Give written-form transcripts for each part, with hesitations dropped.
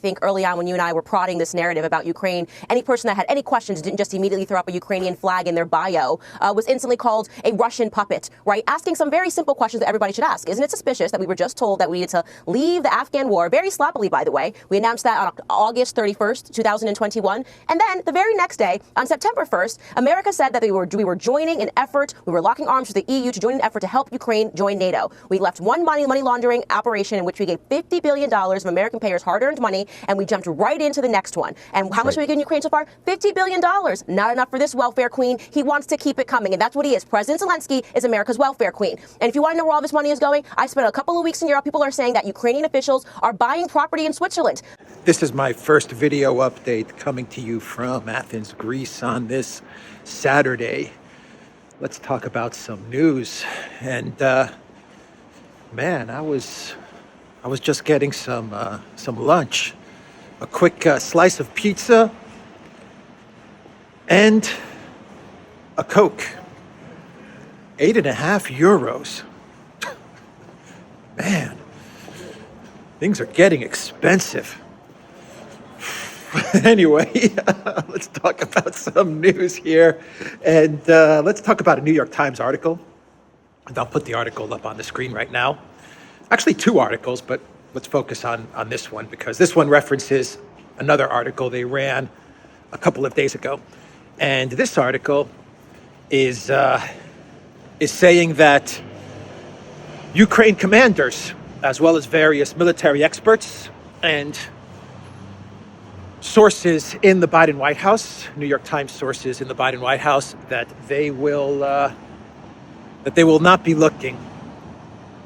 think early on when you and I were prodding this narrative about Ukraine, any person that had any questions didn't just immediately throw up a Ukrainian flag in their bio, was instantly called a Russian puppet, right? Asking some very simple questions that everybody should ask. Isn't it suspicious that we were just told that we needed to leave the Afghan war, very sloppily, by the way? We announced that on August 31st, 2021. And then the very next day, on September 1st, America said that we were joining an effort, we were locking arms with the EU to join an effort to help Ukraine join NATO. We left one money laundering operation in which we gave $50 billion of American payers' hard-earned money, and we jumped right into the next one. And how much have we given Ukraine so far? $50 billion. Not enough for this welfare queen. He wants to keep it coming, and that's what he is. President Zelensky is America's welfare queen. And if you want to know where all this money is going, I spent a couple of weeks in Europe. People are saying that Ukrainian officials are buying property in Switzerland. This is my first video update coming to you from Athens, Greece on this Saturday. Let's talk about some news. And man, I was just getting some lunch, a quick slice of pizza, and a Coke. €8.50. Man, things are getting expensive. Anyway, let's talk about some news here, and let's talk about a New York Times article. And I'll put the article up on the screen right now. Actually, two articles, but let's focus on this one because this one references another article they ran a couple of days ago. And this article is saying that Ukraine commanders, as well as various military experts and sources in the Biden White House, New York Times sources in the Biden White House, that they will not be looking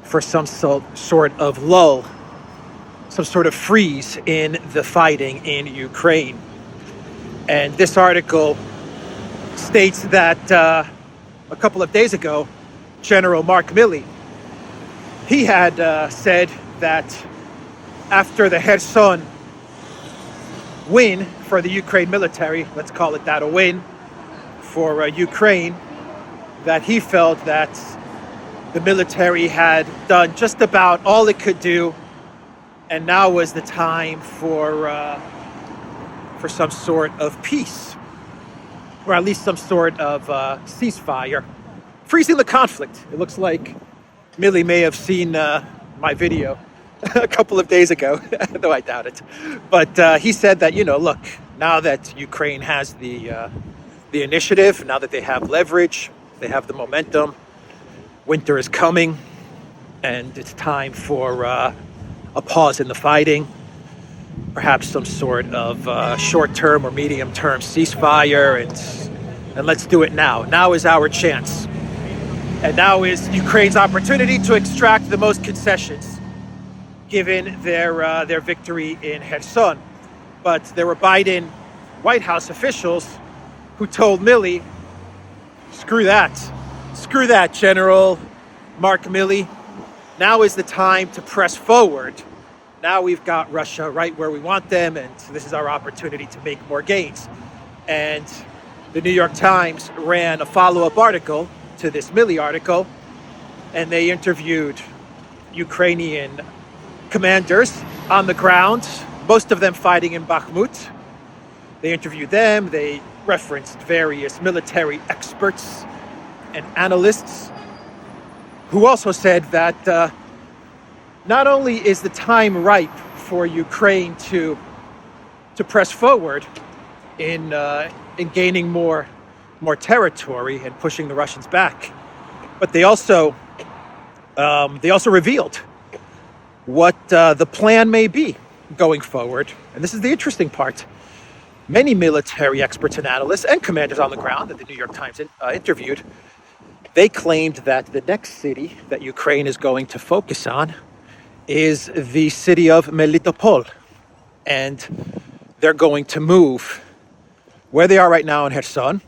for some sort of lull, some sort of freeze in the fighting in Ukraine. And this article states that a couple of days ago, General Mark Milley, he had said that after the Kherson win for the Ukraine military, let's call it that, a win for Ukraine, that he felt that the military had done just about all it could do, and now was the time for some sort of peace, or at least some sort of ceasefire, freezing the conflict. It looks like Milley may have seen my video a couple of days ago, though I doubt it. But he said that, look, now that Ukraine has the initiative, now that they have leverage, they have the momentum, winter is coming, and it's time for a pause in the fighting, perhaps some sort of short-term or medium-term ceasefire, and let's do it now. Now is our chance. And now is Ukraine's opportunity to extract the most concessions, given their victory in Kherson. But there were Biden White House officials who told Milley, screw that, General Mark Milley. Now is the time to press forward. Now we've got Russia right where we want them, and this is our opportunity to make more gains. And the New York Times ran a follow-up article to this Milley article, and they interviewed Ukrainian commanders on the ground, most of them fighting in Bakhmut. They interviewed them, they referenced various military experts and analysts who also said that not only is the time ripe for Ukraine to press forward in gaining more territory and pushing the Russians back, but they also revealed what the plan may be going forward. And this is the interesting part. Many military experts and analysts and commanders on the ground that the New York Times interviewed, they claimed that the next city that Ukraine is going to focus on is the city of Melitopol. And they're going to move. Where they are right now in Kherson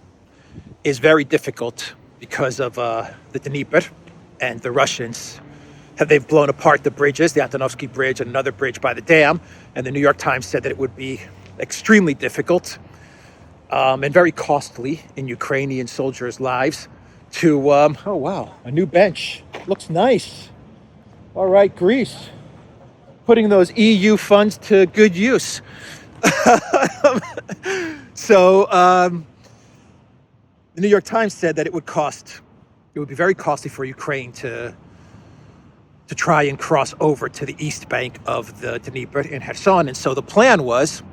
is very difficult because of the Dnieper, and the Russians they've blown apart the bridges, the Antonovsky Bridge and another bridge by the dam. And the New York Times said that it would be extremely difficult and very costly in Ukrainian soldiers' lives to, oh wow, a new bench. Looks nice. All right, Greece. putting those EU funds to good use. So the New York Times said that it would be very costly for Ukraine to try and cross over to the east bank of the Dnieper in Kherson. And so the plan was,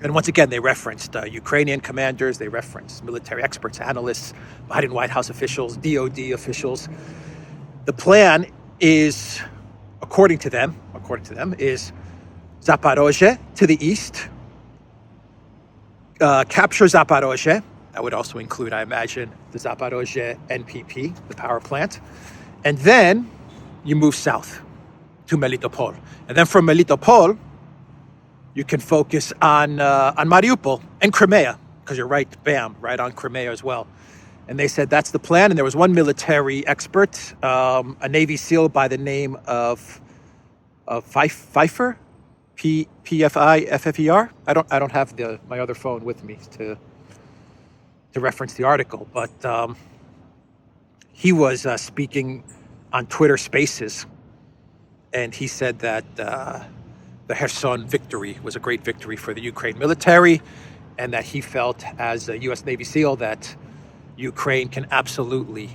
and once again, they referenced Ukrainian commanders, they referenced military experts, analysts, Biden White House officials, DOD officials. The plan is, according to them, is Zaporozhye to the east, capture Zaporozhye. That would also include, I imagine, the Zaporozhye NPP, the power plant. And then you move south to Melitopol. And then from Melitopol, you can focus on Mariupol and Crimea, because you're right on Crimea as well. And they said that's the plan. And there was one military expert, a Navy SEAL by the name of Pfeiffer, Pfeiffer. I don't have my other phone with me to reference the article, but he was speaking on Twitter Spaces, and he said that the Kherson victory was a great victory for the Ukraine military, and that he felt, as a U.S. Navy SEAL, that Ukraine can absolutely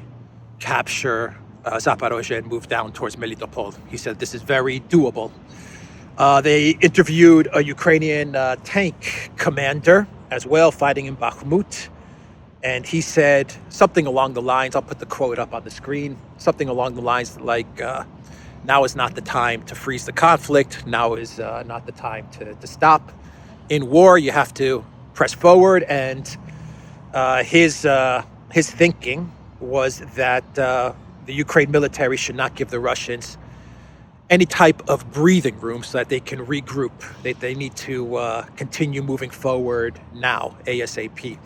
capture Zaporozhye and move down towards Melitopol. He said this is very doable. They interviewed a Ukrainian tank commander as well, fighting in Bakhmut. And he said something along the lines, I'll put the quote up on the screen, something along the lines like, now is not the time to freeze the conflict. Now is not the time to stop. In war, you have to press forward. And his thinking was that the Ukraine military should not give the Russians any type of breathing room so that they can regroup. They need to continue moving forward now, ASAP.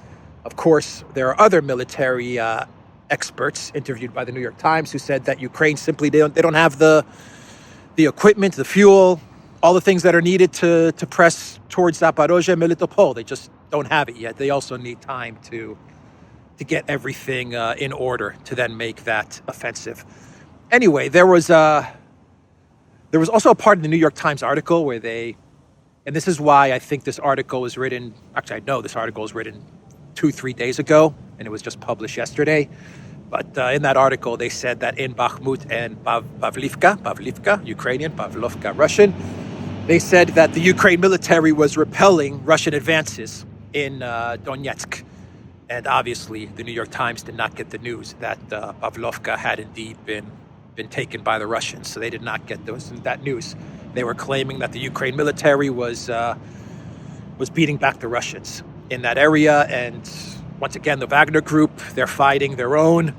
Of course, there are other military experts interviewed by the New York Times who said that Ukraine simply they don't have the equipment, the fuel, all the things that are needed to press towards Zaporozhye and Melitopol. They just don't have it yet. They also need time to get everything in order to then make that offensive. Anyway, there was also a part of the New York Times article where and this is why I think this article was written, actually I know this article was written 2-3 days ago, and it was just published yesterday. But in that article, they said that in Bakhmut and Pavlivka, Ukrainian, Pavlovka, Russian, they said that the Ukraine military was repelling Russian advances in Donetsk. And obviously, the New York Times did not get the news that Pavlovka had indeed been taken by the Russians. So they did not get that news. They were claiming that the Ukraine military was beating back the Russians in that area. And once again, the Wagner group, they're fighting their own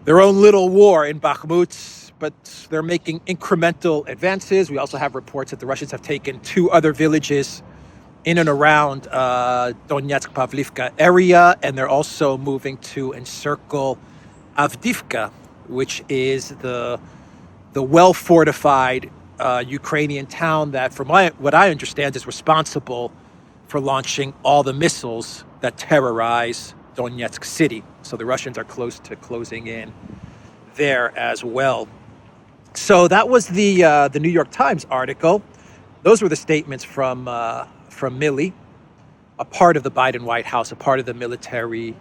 little war in Bakhmut, but they're making incremental advances. We also have reports that the Russians have taken 2 other villages in and around Donetsk, Pavlivka area, and they're also moving to encircle Avdiivka, which is the well-fortified Ukrainian town that, from what I understand, is responsible for launching all the missiles that terrorize Donetsk city. So the Russians are close to closing in there as well. So that was the New York Times article. Those were the statements from Milley, a part of the Biden White House, a part of the military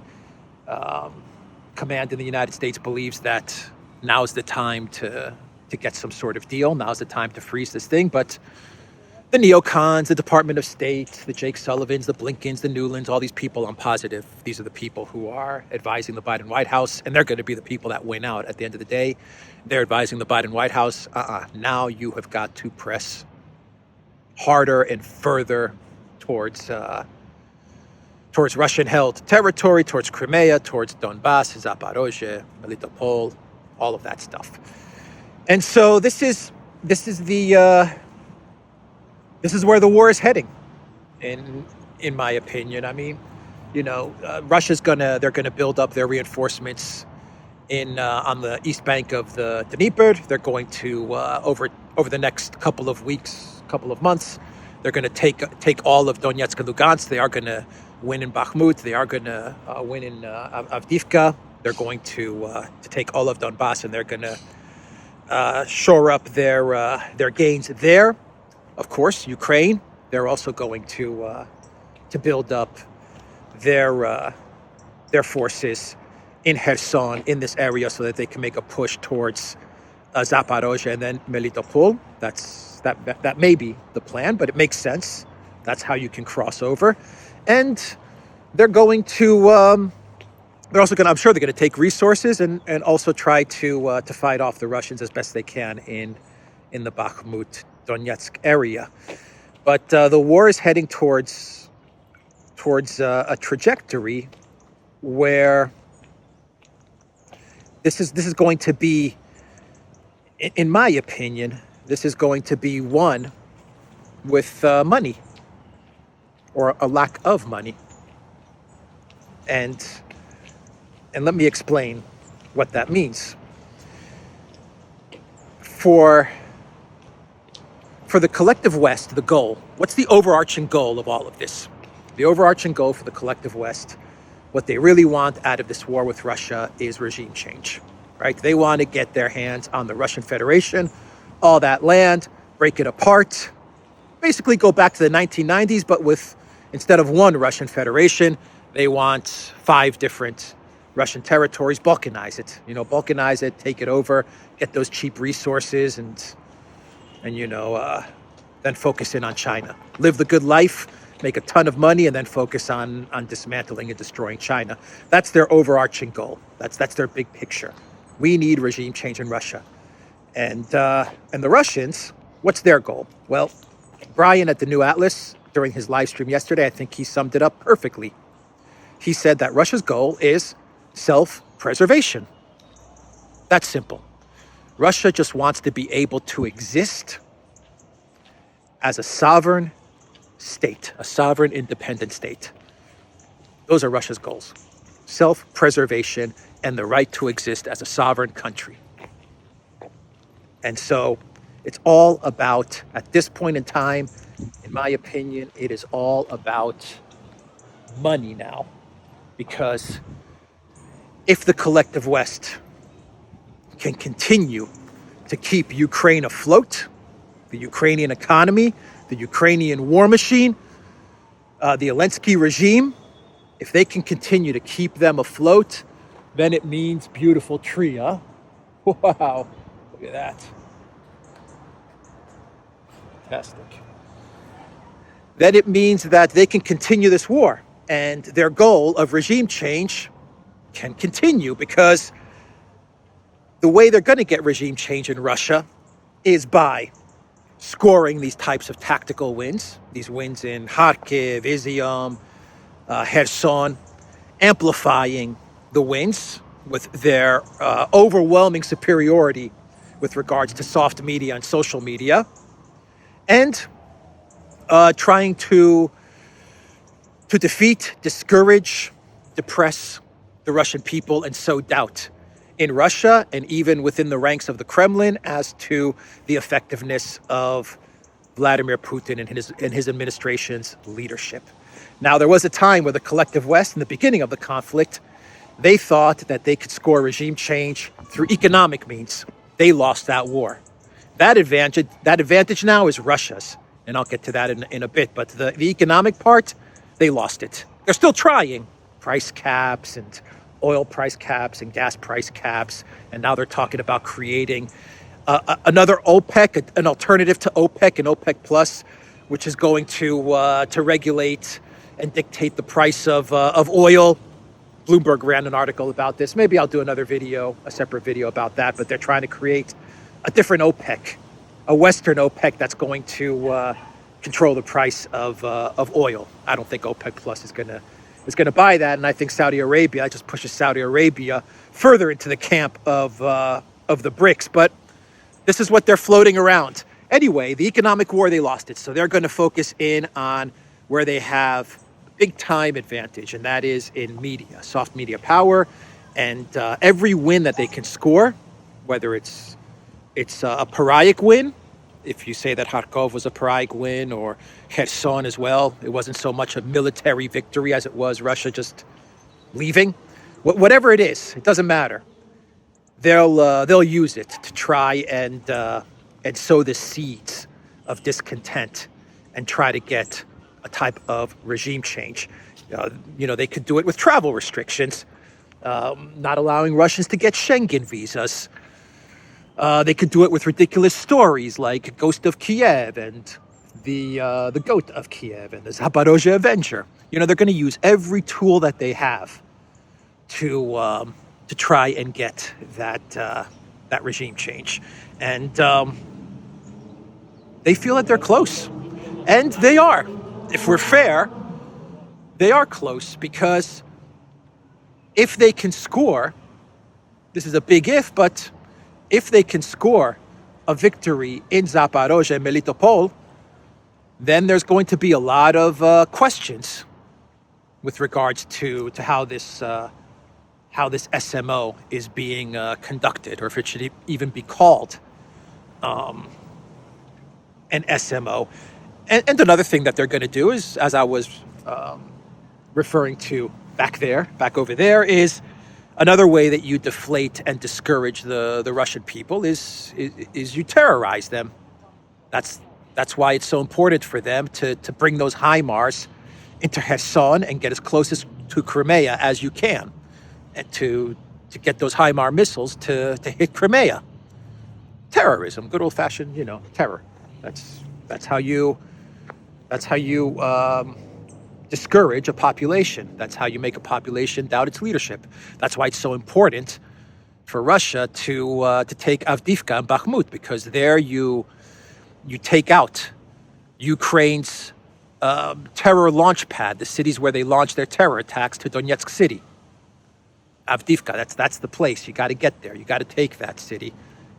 command in the United States, believes that now's the time to get some sort of deal. Now's the time to freeze this thing. But the neocons, the Department of State, the Jake Sullivans, the Blinkens, the Newlands, all these people, I'm positive these are the people who are advising the Biden White House, and they're going to be the people that win out at the end of the day. They're advising the Biden White House, now you have got to press harder and further towards Russian-held territory, towards Crimea, towards Donbass, Zaporozhye, Melitopol, all of that stuff. And so this is where the war is heading, in my opinion. I mean, Russia's they're gonna build up their reinforcements on the east bank of the Dnieper. They're going to over the next couple of weeks, couple of months, they're going to take all of Donetsk and Lugansk. They are going to win in Bakhmut. They are going to win in Avdiivka. They're going to take all of Donbass, and they're going to shore up their gains there. Of course, Ukraine, they're also going to build up their forces in Kherson, in this area, so that they can make a push towards Zaporozhye and then Melitopol. That may be the plan, but it makes sense. That's how you can cross over. And they're going to, they're also going to, I'm sure they're going to take resources and also try to fight off the Russians as best they can in the Bakhmut, Donetsk area. But the war is heading towards a trajectory where this is going to be, in my opinion, this is going to be won with money, or a lack of money. And let me explain what that means. For the collective West, the goal, what's the overarching goal of all of this? The overarching goal for the collective West, what they really want out of this war with Russia is regime change, right? They want to get their hands on the Russian Federation, all that land, break it apart, basically go back to the 1990s, but with, instead of one Russian Federation, they want 5 different Russian territories, balkanize it, take it over, get those cheap resources, and then focus in on China. Live the good life, make a ton of money, and then focus on dismantling and destroying China. That's their overarching goal. That's their big picture. We need regime change in Russia. And the Russians, what's their goal? Well, Brian at the New Atlas, during his live stream yesterday, I think he summed it up perfectly. He said that Russia's goal is self-preservation. That's simple. Russia just wants to be able to exist as a sovereign state, a sovereign independent state. Those are Russia's goals. Self-preservation and the right to exist as a sovereign country. And so it's all about, at this point in time, in my opinion, it is all about money now. Because if the collective West can continue to keep Ukraine afloat, the Ukrainian economy, the Ukrainian war machine, the Zelensky regime, if they can continue to keep them afloat, then it means beautiful tree, huh? Wow, look at that. Fantastic. Then it means that they can continue this war, and their goal of regime change can continue, because the way they're going to get regime change in Russia is by scoring these types of tactical wins, these wins in Kharkiv, ETHEREUM, Kherson, amplifying the wins with their overwhelming superiority with regards to soft media and social media, and trying to defeat, discourage, depress the Russian people, and sow doubt in Russia and even within the ranks of the Kremlin as to the effectiveness of Vladimir Putin and his administration's leadership. Now, there was a time where the collective West, in the beginning of the conflict, they thought that they could score regime change through economic means. They lost that war. That advantage now is Russia's, and I'll get to that in a bit. But the economic part, they lost it. They're still trying. Price caps and oil price caps and gas price caps, and now they're talking about creating another OPEC, an alternative to OPEC and OPEC Plus, which is going to regulate and dictate the price of oil. Bloomberg ran an article about this. Maybe I'll do another video, a separate video about that. But they're trying to create a different OPEC, a Western OPEC that's going to control the price of oil. I don't think OPEC Plus is going to buy that, and I think Saudi Arabia just pushes Saudi Arabia further into the camp of the BRICS. But this is what they're floating around. Anyway, the economic war, they lost it, so they're going to focus in on where they have big time advantage, and that is in media, soft media power, and every win that they can score, whether it's a pyrrhic win. If you say that Kharkov was a pyrrhic win, or Kherson as well, it wasn't so much a military victory as it was Russia just leaving. Whatever it is, it doesn't matter. they'll use it to try and sow the seeds of discontent and try to get a type of regime change. They could do it with travel restrictions, not allowing Russians to get Schengen visas. They could do it with ridiculous stories like Ghost of Kiev and the Goat of Kiev and the Zaporozhye Avenger. They're going to use every tool that they have to try and get that regime change, and they feel that they're close, and they are. If we're fair, they are close, because if they can score, this is a big if, but if they can score a victory in Zaporozhye and Melitopol, then there's going to be a lot of questions with regards to how this SMO is being conducted, or if it should even be called an SMO. And another thing that they're going to do is, as I was referring to back over there, is another way that you deflate and discourage the Russian people is you terrorize them. That's why it's so important for them to bring those HIMARS into Kherson and get as close to Crimea as you can, and to get those HIMARS missiles to hit Crimea. Terrorism, good old-fashioned, terror. That's how you discourage a population. That's how you make a population doubt its leadership. That's why it's so important for Russia to take Avdiivka and Bakhmut, because there you take out Ukraine's terror launch pad, the cities where they launch their terror attacks to Donetsk city. Avdiivka, that's the place. You got to get there. You got to take that city,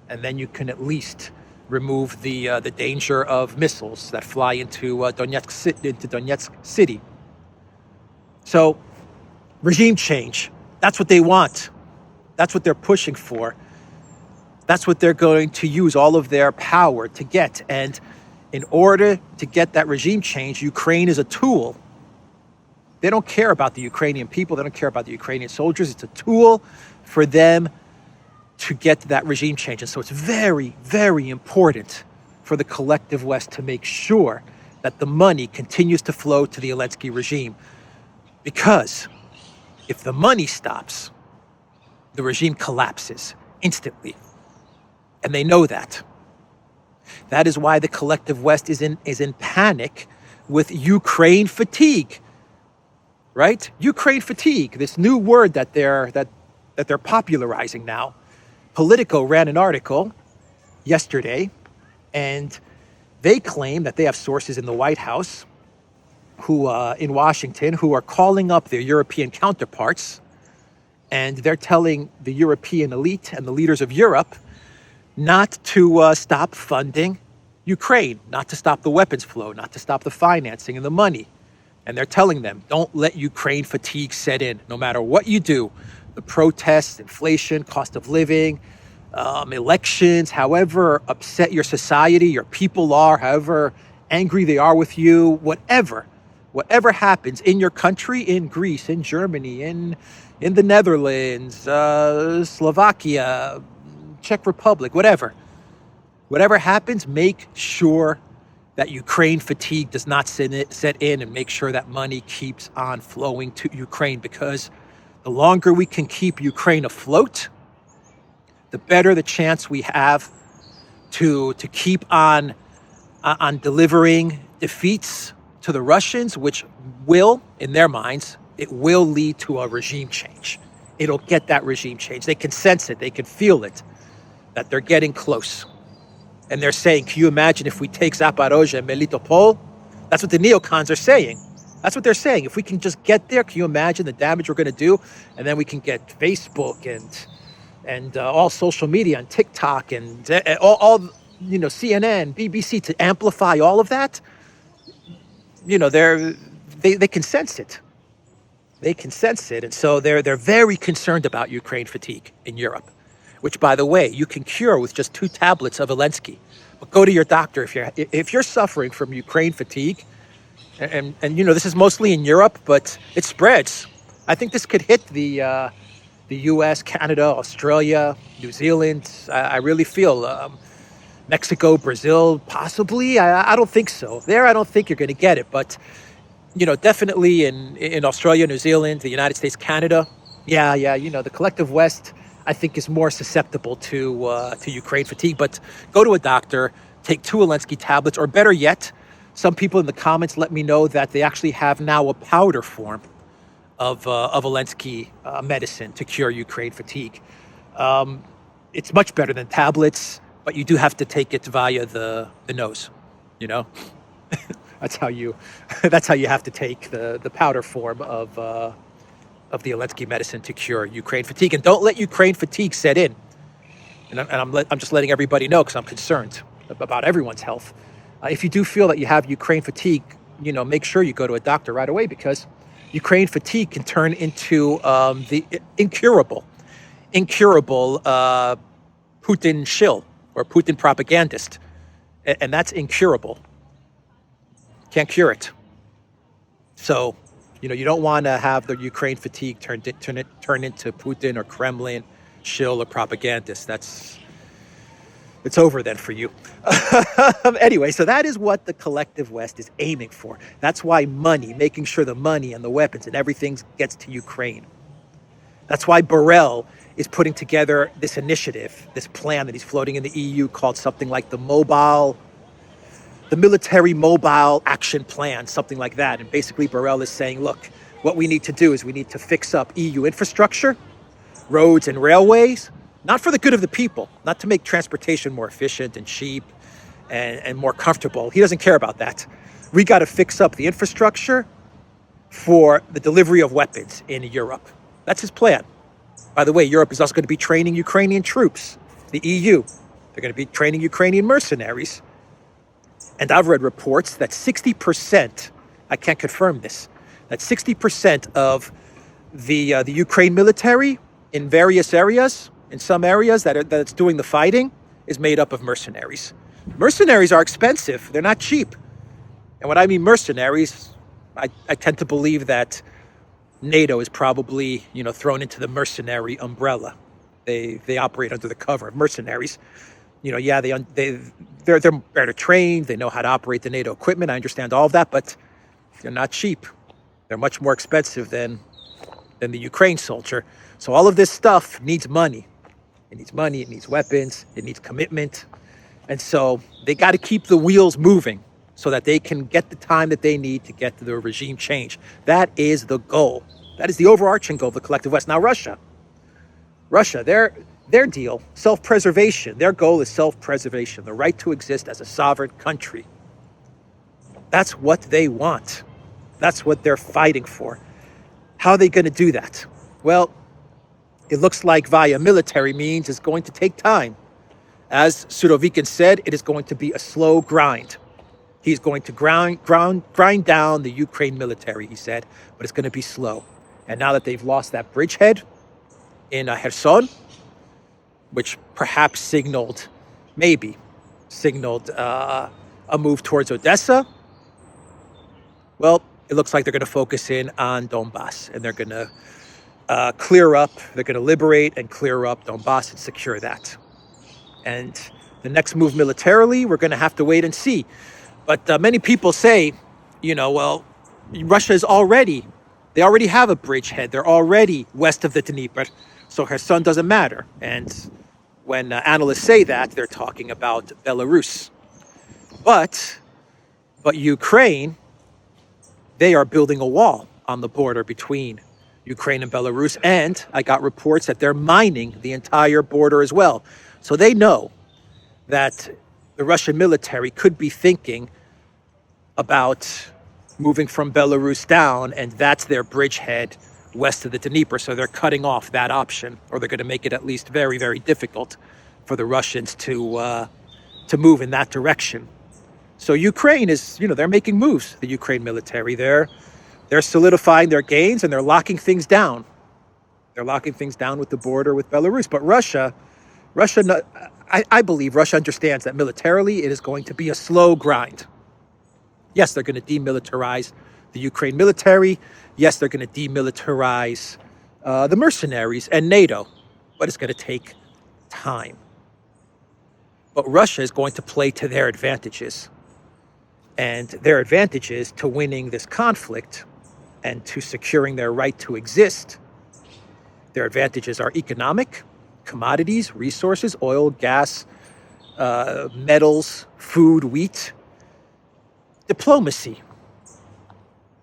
and then you can at least remove the danger of missiles that fly into Donetsk city. So, regime change. That's what they want. That's what they're pushing for. That's what they're going to use all of their power to get. And in order to get that regime change, Ukraine is a tool. They don't care about the Ukrainian people. They don't care about the Ukrainian soldiers. It's a tool for them to get that regime change. And so it's very, very important for the collective West to make sure that the money continues to flow to the Zelensky regime. Because if the money stops, the regime collapses instantly. And they know that. That is why the collective West is in panic with Ukraine fatigue. Right? Ukraine fatigue, this new word that they're popularizing now. Politico ran an article yesterday, and they claim that they have sources in the White House in Washington who are calling up their European counterparts, and they're telling the European elite and the leaders of Europe not to stop funding Ukraine, not to stop the weapons flow, not to stop the financing and the money. And they're telling them, don't let Ukraine fatigue set in. No matter what you do, the protests, inflation, cost of living, elections, however upset your society, your people are, however angry they are with you, whatever happens in your country, in Greece, in Germany, in the Netherlands, Slovakia, Czech Republic, whatever happens, make sure that Ukraine fatigue does not set in, and make sure that money keeps on flowing to Ukraine, because the longer we can keep Ukraine afloat, the better the chance we have to keep on delivering defeats to the Russians, which will, in their minds, it will lead to a regime change. It'll get that regime change. They can sense it. They can feel it, that they're getting close. And they're saying, can you imagine if we take Zaporozhye and Melitopol? That's what the neocons are saying. That's what they're saying. If we can just get there, can you imagine the damage we're going to do? And then we can get Facebook and all social media and TikTok and all CNN, BBC to amplify all of that. They can sense it. They can sense it. And so they're very concerned about Ukraine fatigue in Europe, which, by the way, you can cure with just 2 tablets of Zelensky. But go to your doctor if you're suffering from Ukraine fatigue, and this is mostly in Europe, but it spreads. I think this could hit the the U.S., Canada, Australia, New Zealand. I really feel Mexico, Brazil, possibly. I don't think so. There, I don't think you're going to get it. But, definitely in Australia, New Zealand, the United States, Canada. Yeah, the collective West, I think, is more susceptible to Ukraine fatigue. But go to a doctor, take 2 Zelensky tablets, or better yet, some people in the comments let me know that they actually have now a powder form of Zelensky medicine to cure Ukraine fatigue. It's much better than tablets, but you do have to take it via the nose. That's how you have to take the powder form of the Zelensky medicine to cure Ukraine fatigue. And don't let Ukraine fatigue set in. And I'm just letting everybody know because I'm concerned about everyone's health. If you do feel that you have Ukraine fatigue, make sure you go to a doctor right away, because Ukraine fatigue can turn into the incurable Putin shill or Putin propagandist, and that's incurable. Can't cure it. So, you don't want to have the Ukraine fatigue turn into Putin or Kremlin shill or propagandist. It's over then for you. Anyway, so that is what the collective West is aiming for. That's why making sure the money and the weapons and everything gets to Ukraine. That's why Borrell is putting together this initiative, this plan that he's floating in the EU called something like the Military Mobile Action Plan, something like that. And basically Borrell is saying, look, what we need to do is we need to fix up EU infrastructure, roads and railways, not for the good of the people, not to make transportation more efficient and cheap and more comfortable. He doesn't care about that. We got to fix up the infrastructure for the delivery of weapons in Europe. That's his plan. By the way, Europe is also going to be training Ukrainian troops, the EU. They're going to be training Ukrainian mercenaries. And I've read reports that 60%, I can't confirm this, that 60% of the Ukraine military in various areas, in some areas that's doing the fighting, is made up of mercenaries. Mercenaries are expensive. They're not cheap. And when I mean mercenaries, I tend to believe that NATO is probably, thrown into the mercenary umbrella. They operate under the cover of mercenaries. They're better trained. They know how to operate the NATO equipment. I understand all of that, but they're not cheap. They're much more expensive than the Ukraine soldier. So all of this stuff needs money. It needs money, it needs weapons, it needs commitment. And so they got to keep the wheels moving so that they can get the time that they need to get to the regime change. That is the goal. That is the overarching goal of the collective West. Now, Russia, their deal, self-preservation, their goal is self-preservation, the right to exist as a sovereign country. That's what they want. That's what they're fighting for. How are they going to do that? Well, it looks like via military means is going to take time. As Surovikin said, it is going to be a slow grind. He's going to grind down the Ukraine military, he said, but it's going to be slow. And now that they've lost that bridgehead in Kherson, which perhaps signaled a move towards Odessa, well, it looks like they're going to focus in on Donbass, and they're going to they're going to liberate and clear up Donbass and secure that. And the next move militarily, we're going to have to wait and see. But many people say, Russia they already have a bridgehead. They're already west of the Dnieper, so Kherson doesn't matter. And when analysts say that, they're talking about Belarus. But Ukraine, they are building a wall on the border between Ukraine and Belarus, and I got reports that they're mining the entire border as well. So they know that the Russian military could be thinking about moving from Belarus down, and that's their bridgehead west of the Dnieper. So they're cutting off that option, or they're going to make it at least very, very difficult for the Russians to move in that direction. So Ukraine is, they're making moves. The Ukraine military, they're solidifying their gains, and they're locking things down. They're locking things down with the border with Belarus. But Russia, I believe Russia understands that militarily it is going to be a slow grind. Yes, they're going to demilitarize the Ukraine military. Yes, they're going to demilitarize the mercenaries and NATO. But it's going to take time. But Russia is going to play to their advantages. And their advantages to winning this conflict and to securing their right to exist. Their advantages are economic, commodities, resources, oil, gas, metals, food, wheat, diplomacy,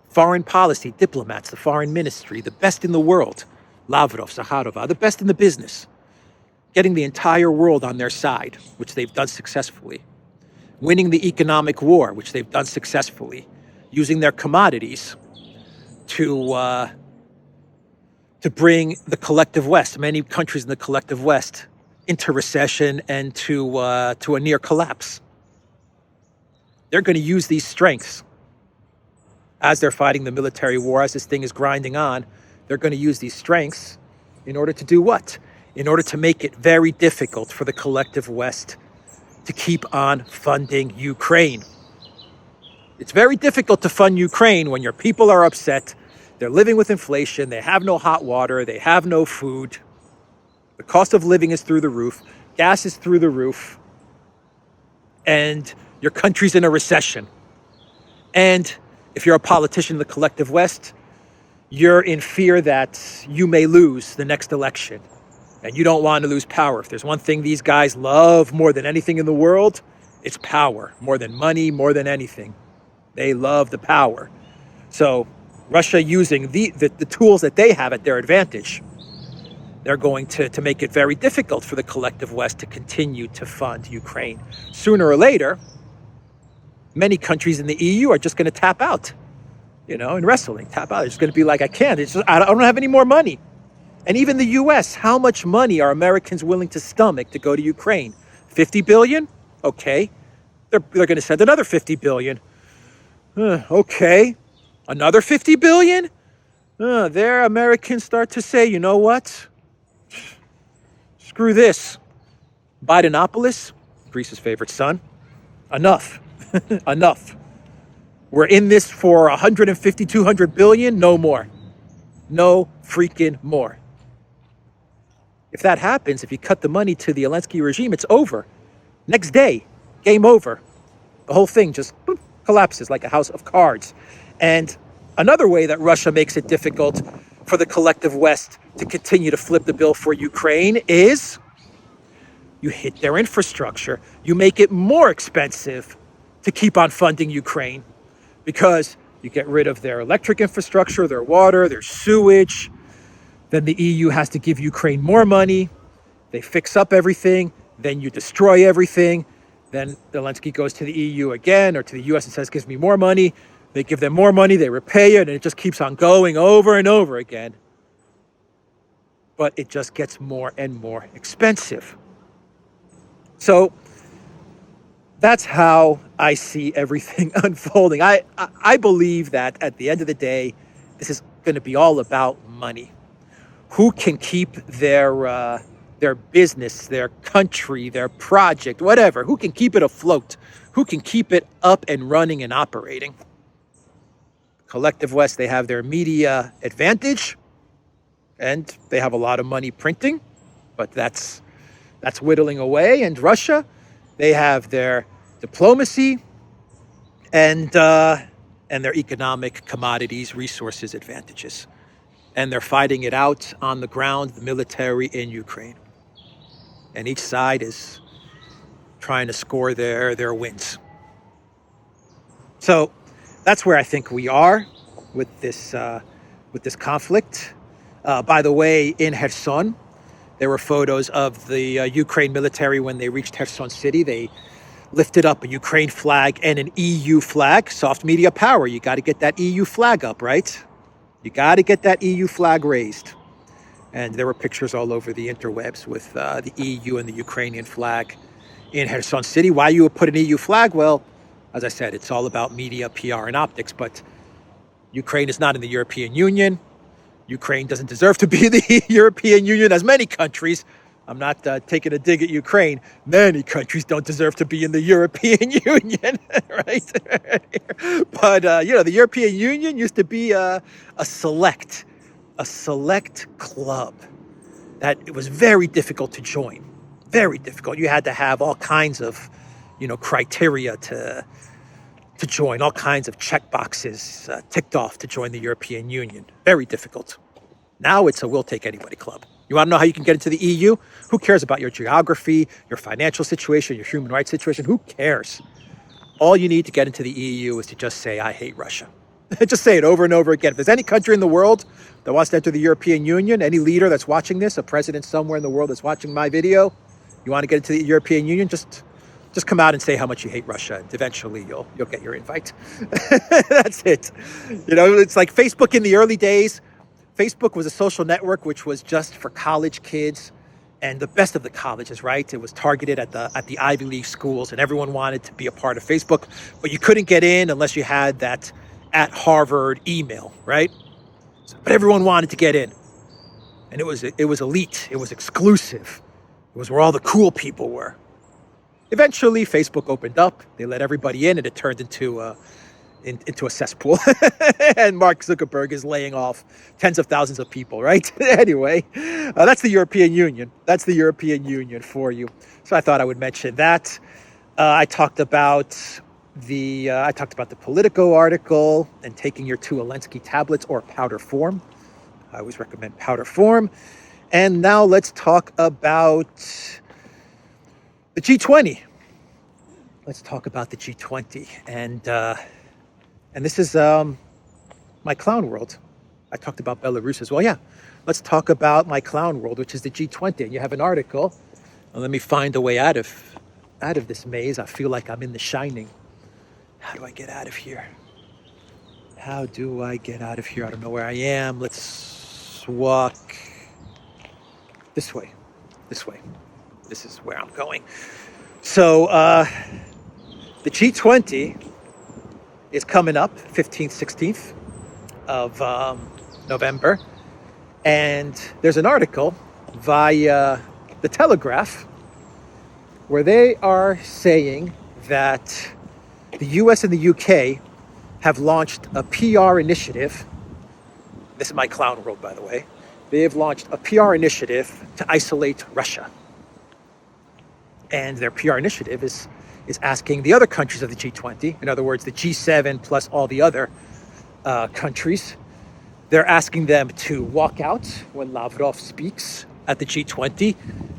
foreign policy, diplomats, the foreign ministry, the best in the world, Lavrov, Zakharova, the best in the business, getting the entire world on their side, which they've done successfully, winning the economic war, which they've done successfully, using their commodities to bring the collective West, many countries in the collective West, into recession and to a near collapse. They're going to use these strengths as they're fighting the military war, as this thing is grinding on. They're going to use these strengths in order to do what? In order to make it very difficult for the collective West to keep on funding Ukraine. It's very difficult to fund Ukraine when your people are upset. They're living with inflation. They have no hot water. They have no food. The cost of living is through the roof. Gas is through the roof. And your country's in a recession. And if you're a politician in the collective West, you're in fear that you may lose the next election. And you don't want to lose power. If there's one thing these guys love more than anything in the world, it's power. More than money, more than anything. They love the power. So Russia using the tools that they have at their advantage, they're going to make it very difficult for the collective West to continue to fund Ukraine. Sooner or later, many countries in the EU are just going to tap out, in wrestling, tap out. It's going to be like, I can't. I don't have any more money. And even the U.S., how much money are Americans willing to stomach to go to Ukraine? 50 billion? Okay. They're going to send another 50 billion. Okay. Another 50 billion? There Americans start to say, you know what? Screw this. Bidenopolis, Greece's favorite son. Enough. Enough. We're in this for 150, 200 billion. No more. No freaking more. If that happens, if you cut the money to the Zelensky regime, it's over. Next day, game over. The whole thing just collapses like a house of cards. And another way that Russia makes it difficult for the collective West to continue to flip the bill for Ukraine is you hit their infrastructure. You make it more expensive to keep on funding Ukraine because you get rid of their electric infrastructure, their water, their sewage. Then the EU has to give Ukraine more money. They fix up everything. Then you destroy everything. Then Zelensky goes to the EU again or to the US and says, gives me more money. They give them more money. They repay it. And it just keeps on going over and over again. But it just gets more and more expensive. So that's how I see everything unfolding. I believe that at the end of the day, this is going to be all about money. Who can keep their business, their country, their project, whatever? Who can keep it afloat? Who can keep it up and running and operating? Collective West, they have their media advantage, and they have a lot of money printing, but that's whittling away. And Russia, they have their diplomacy and their economic commodities, resources advantages. And they're fighting it out on the ground, the military in Ukraine. And each side is trying to score their wins. So that's where I think we are with this conflict. By the way, in Kherson, there were photos of the Ukraine military when they reached Kherson City. They lifted up a Ukraine flag and an EU flag. Soft media power. You got to get that EU flag up, right? You got to get that EU flag raised. And there were pictures all over the interwebs with the EU and the Ukrainian flag in Kherson City. Why you would put an EU flag? Well, as I said, it's all about media, PR, and optics. But Ukraine is not in the European Union. Ukraine doesn't deserve to be in the European Union, as many countries. I'm not taking a dig at Ukraine. Many countries don't deserve to be in the European Union, right? But, the European Union used to be a select a select club that it was very difficult to join. Very difficult. You had to have all kinds of, criteria to join, all kinds of check boxes ticked off to join the European Union. Very difficult. Now it's a we'll take anybody club. You want to know how you can get into the EU? Who cares about your geography, your financial situation, your human rights situation? Who cares? All you need to get into the EU is to just say, I hate Russia. Just say it over and over again. If there's any country in the world that wants to enter the European Union, any leader that's watching this, a president somewhere in the world that's watching my video, you want to get into the European Union, just come out and say how much you hate Russia, and eventually you'll get your invite. That's it. It's like Facebook in the early days. Facebook was a social network which was just for college kids and the best of the colleges, right? It was targeted at the Ivy League schools, and everyone wanted to be a part of Facebook, but you couldn't get in unless you had that at Harvard email, right? But everyone wanted to get in, and it was elite. It was exclusive. It was where all the cool people were. Eventually, Facebook opened up. They let everybody in, and it turned into a cesspool. And Mark Zuckerberg is laying off tens of thousands of people, right? Anyway, that's the European Union. That's the European Union for you. So I thought I would mention that. I talked about the Politico article and taking your 2 Zelensky tablets or powder form. I always recommend powder form. And now let's talk about the G20. Let's talk about the G20. And this is my clown world. I talked about Belarus as well. Yeah, let's talk about my clown world, which is the G20. And you have an article. Well, let me find a way out of this maze. I feel like I'm in The Shining. How do I get out of here? How do I get out of here? I don't know where I am. Let's walk this way. This way. This is where I'm going. So the G20 is coming up 15th, 16th of November. And there's an article via The Telegraph where they are saying that the US and the UK have launched a PR initiative. This is my clown world, by the way. They have launched a PR initiative to isolate Russia. And their PR initiative is asking the other countries of the G20, in other words, the G7 plus all the other countries, they're asking them to walk out when Lavrov speaks at the G20.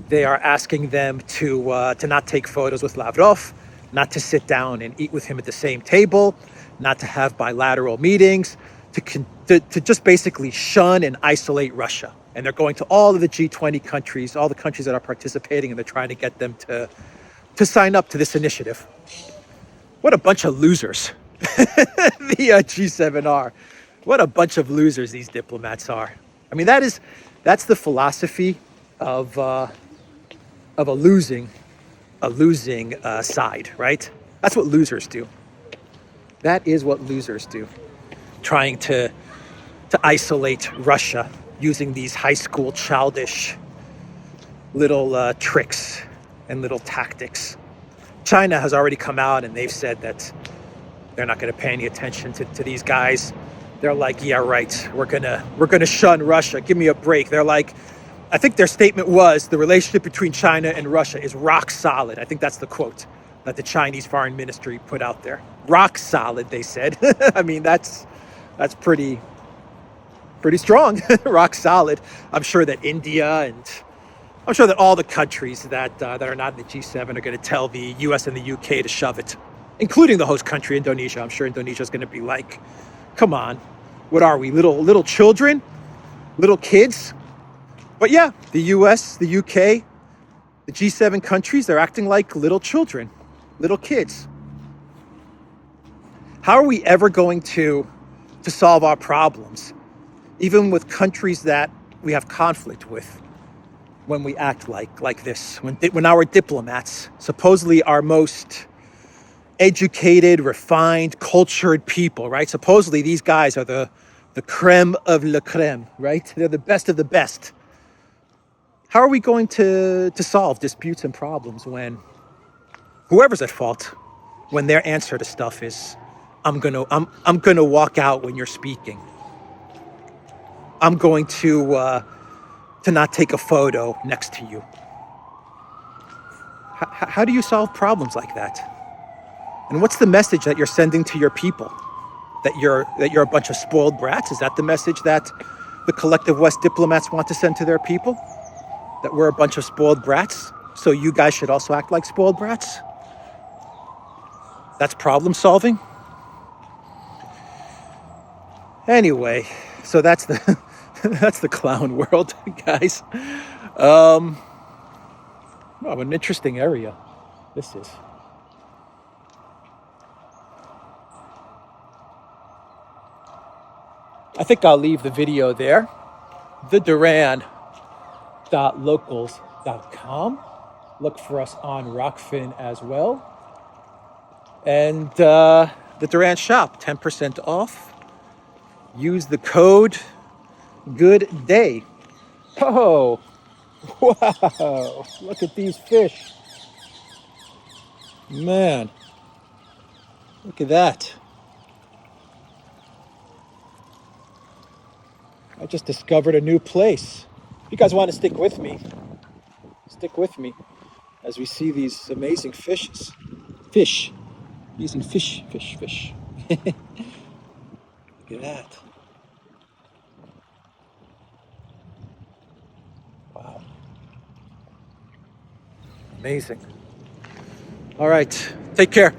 They are asking them to not take photos with Lavrov, not to sit down and eat with him at the same table, not to have bilateral meetings, to just basically shun and isolate Russia. And they're going to all of the G20 countries, all the countries that are participating, and they're trying to get them to sign up to this initiative. What a bunch of losers the G7 are. What a bunch of losers these diplomats are. I mean, that's the philosophy of a losing side, right? That's what losers do. That is what losers do. Trying to isolate Russia using these high school childish little tricks and little tactics. China has already come out and they've said that they're not going to pay any attention to these guys. They're like, yeah, right. We're gonna shun Russia. Give me a break. They're like, I think their statement was the relationship between China and Russia is rock solid. I think that's the quote that the Chinese foreign ministry put out there. Rock solid, they said. I mean, that's pretty strong. Rock solid. I'm sure that India and I'm sure that all the countries that are not in the G7 are going to tell the US and the UK to shove it, including the host country, Indonesia. I'm sure Indonesia is going to be like, come on, what are we, little children, little kids? But yeah, the US, the UK, the G7 countries, they're acting like little children, little kids. How are we ever going to solve our problems, even with countries that we have conflict with, when we act like this? When our diplomats, supposedly our most educated, refined, cultured people, right? Supposedly these guys are the creme of la creme, right? They're the best of the best. How are we going to solve disputes and problems when whoever's at fault, when their answer to stuff is, I'm gonna walk out when you're speaking? I'm going to not take a photo next to you. How do you solve problems like that? And what's the message that you're sending to your people? That you're a bunch of spoiled brats? Is that the message that the collective West diplomats want to send to their people? That we're a bunch of spoiled brats? So you guys should also act like spoiled brats? That's problem solving? Anyway, so that's the that's the clown world, guys. Wow, an interesting area this is. I think I'll leave the video there. The Duran.locals.com. Look for us on Rockfin as well. And the Duran shop, 10% off. Use the code Good Day. Oh, wow. Look at these fish. Man, look at that. I just discovered a new place. If you guys want to stick with me as we see these amazing fishes. Using fish. Look at that. Wow. Amazing. All right, take care.